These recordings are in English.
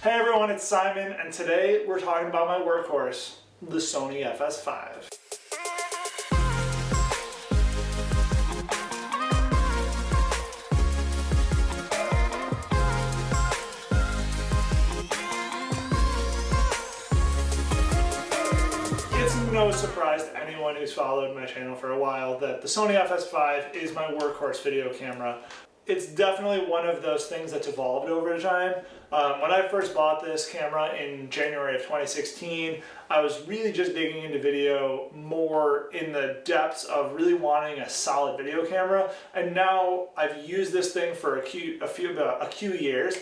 Hey everyone, it's Simon, and today we're talking about my workhorse, the Sony Fs5. It's no surprise to anyone who's followed my channel for a while that the Sony Fs5 is my workhorse video camera. It's definitely one of those things that's evolved over time. When I first bought this camera in January of 2016, I was really just digging into video more in the depths of really wanting a solid video camera. And now I've used this thing for a few years.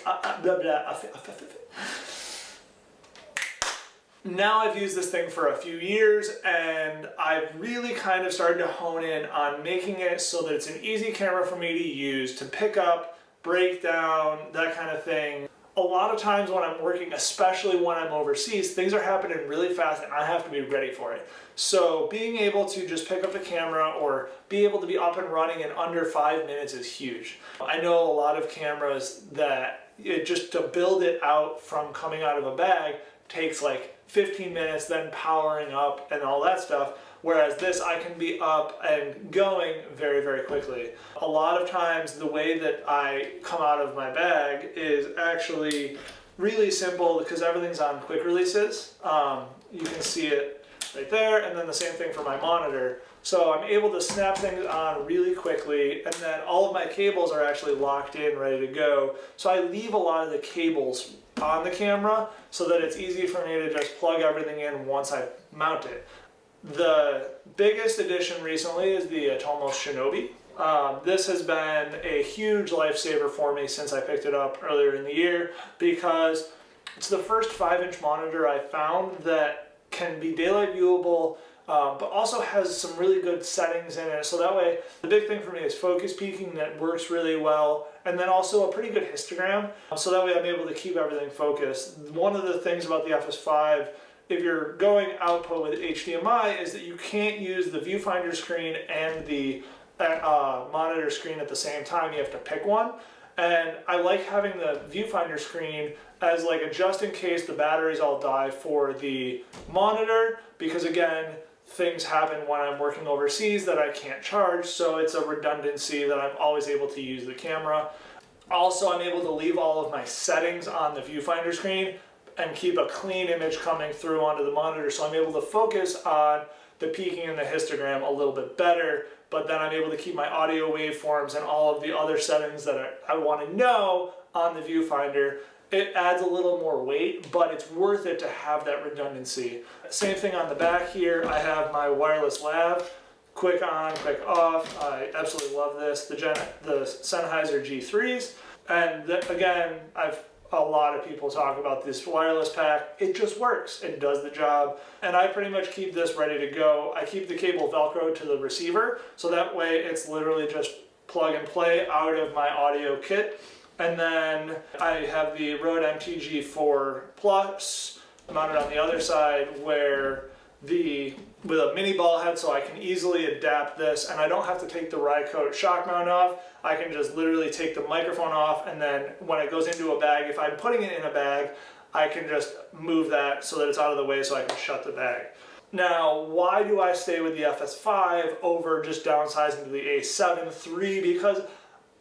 Now I've used this thing for a few years, and I've really kind of started to hone in on making it so that it's an easy camera for me to use, to pick up, break down, that kind of thing. A lot of times when I'm working, especially when I'm overseas, things are happening really fast and I have to be ready for it. So being able to just pick up the camera or be able to be up and running in under 5 minutes is huge. I know a lot of cameras that just to build it out from coming out of a bag takes like 15 minutes, then powering up and all that stuff. Whereas this, I can be up and going very, very quickly. A lot of times the way that I come out of my bag is actually really simple because everything's on quick releases. You can see it right there, and then the same thing for my monitor. So I'm able to snap things on really quickly, and then all of my cables are actually locked in, ready to go. So I leave a lot of the cables on the camera so that it's easy for me to just plug everything in once I mount it. The biggest addition recently is the Atomos Shinobi. This has been a huge lifesaver for me since I picked it up earlier in the year because it's the first 5-inch monitor I found that can be daylight viewable, but also has some really good settings in it. So that way, the big thing for me is focus peaking that works really well, and then also a pretty good histogram. So that way I'm able to keep everything focused. One of the things about the Fs5, if you're going output with HDMI, is that you can't use the viewfinder screen and the monitor screen at the same time. You have to pick one. And I like having the viewfinder screen as like a just in case the batteries all die for the monitor, because again, things happen when I'm working overseas that I can't charge, so it's a redundancy that I'm always able to use the camera. Also, I'm able to leave all of my settings on the viewfinder screen and keep a clean image coming through onto the monitor, so I'm able to focus on the peaking and the histogram a little bit better, but then I'm able to keep my audio waveforms and all of the other settings that I want to know on the viewfinder. It adds a little more weight, but it's worth it to have that redundancy. Same thing on the back here. I have my wireless lav, quick on, quick off. I absolutely love this. The Sennheiser G3s. And again, a lot of people talk about this wireless pack. It just works. It does the job. And I pretty much keep this ready to go. I keep the cable Velcro to the receiver, so that way it's literally just plug and play out of my audio kit. And then I have the Rode MTG4 Plus mounted on the other side with a mini ball head, so I can easily adapt this, and I don't have to take the Rycote shock mount off. I can just literally take the microphone off, and then when it goes into a bag, if I'm putting it in a bag, I can just move that so that it's out of the way so I can shut the bag. Now, why do I stay with the Fs5 over just downsizing to the A7 III? Because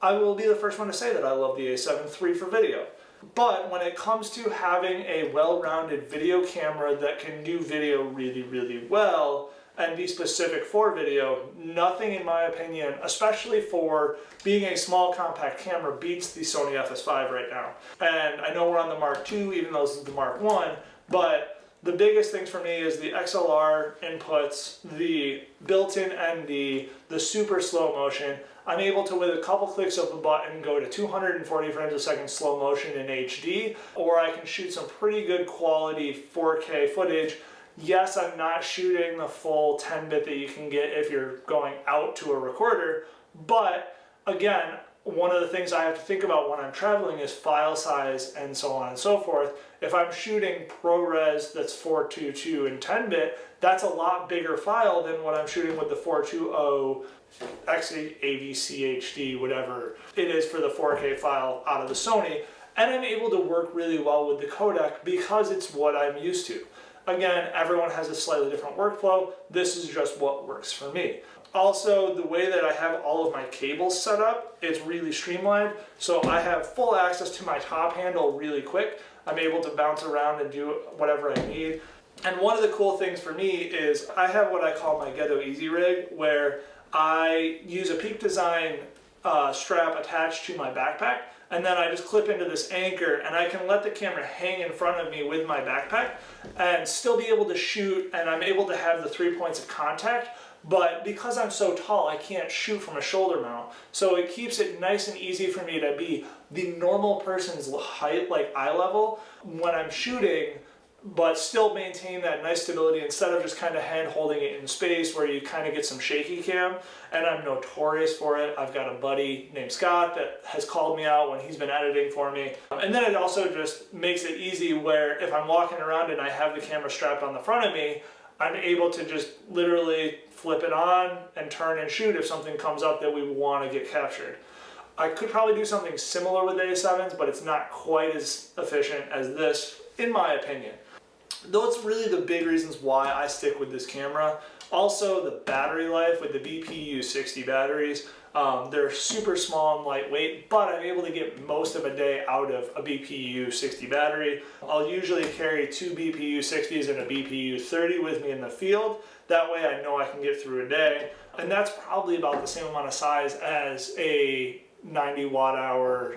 I will be the first one to say that I love the A7 III for video. But when it comes to having a well-rounded video camera that can do video really, really well and be specific for video, nothing in my opinion, especially for being a small compact camera, beats the Sony Fs5 right now. And I know we're on the Mark II, even though this is the Mark I, but the biggest things for me is the XLR inputs, the built-in ND, the super slow motion. I'm able to, with a couple clicks of a button, go to 240 frames a second slow motion in HD, or I can shoot some pretty good quality 4K footage. Yes, I'm not shooting the full 10-bit that you can get if you're going out to a recorder, but again, one of the things I have to think about when I'm traveling is file size and so on and so forth. If I'm shooting ProRes that's 422 and 10-bit, that's a lot bigger file than what I'm shooting with the 420 AVC HD, whatever it is for the 4K file out of the Sony. and I'm able to work really well with the codec because it's what I'm used to. Again, everyone has a slightly different workflow. This is just what works for me. Also, the way that I have all of my cables set up, it's really streamlined. So I have full access to my top handle really quick. I'm able to bounce around and do whatever I need. And one of the cool things for me is I have what I call my Ghetto Easy Rig, where I use a Peak Design strap attached to my backpack, and then I just clip into this anchor, and I can let the camera hang in front of me with my backpack and still be able to shoot, and I'm able to have the 3 points of contact. But because I'm so tall, I can't shoot from a shoulder mount. So it keeps it nice and easy for me to be the normal person's height, like eye level, when I'm shooting, but still maintain that nice stability instead of just kind of hand holding it in space where you kind of get some shaky cam. And I'm notorious for it. I've got a buddy named Scott that has called me out when he's been editing for me. And then it also just makes it easy where if I'm walking around and I have the camera strapped on the front of me, I'm able to just literally flip it on and turn and shoot if something comes up that we want to get captured. I could probably do something similar with the A7s, but it's not quite as efficient as this, in my opinion. Those are really the big reasons why I stick with this camera. Also, the battery life with the BPU-60 batteries. They're super small and lightweight, but I'm able to get most of a day out of a BPU-60 battery. I'll usually carry 2 BPU-60s and a BPU-30 with me in the field. That way I know I can get through a day. And that's probably about the same amount of size as a 90 watt hour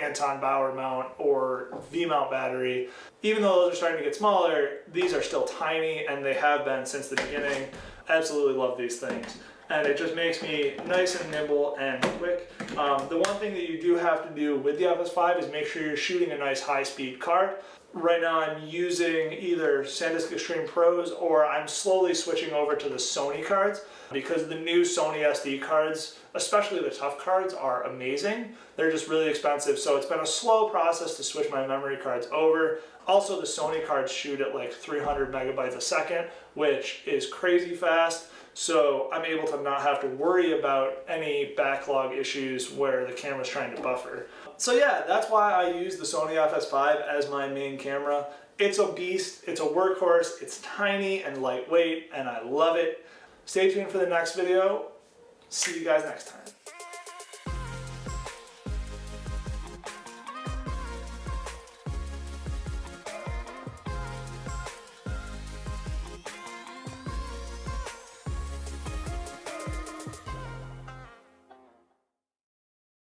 Anton Bauer mount or V-mount battery. Even though those are starting to get smaller, these are still tiny, and they have been since the beginning. Absolutely love these things. And it just makes me nice and nimble and quick. The one thing that you do have to do with the FS5 is make sure you're shooting a nice high-speed card. Right now I'm using either SanDisk Extreme Pros, or I'm slowly switching over to the Sony cards, because the new Sony SD cards, especially the tough cards, are amazing. They're just really expensive, so it's been a slow process to switch my memory cards over. Also, the Sony cards shoot at like 300 megabytes a second, which is crazy fast. So I'm able to not have to worry about any backlog issues where the camera's trying to buffer. So yeah, that's why I use the Sony FS5 as my main camera. It's a beast, it's a workhorse, it's tiny and lightweight, and I love it. Stay tuned for the next video. See you guys next time.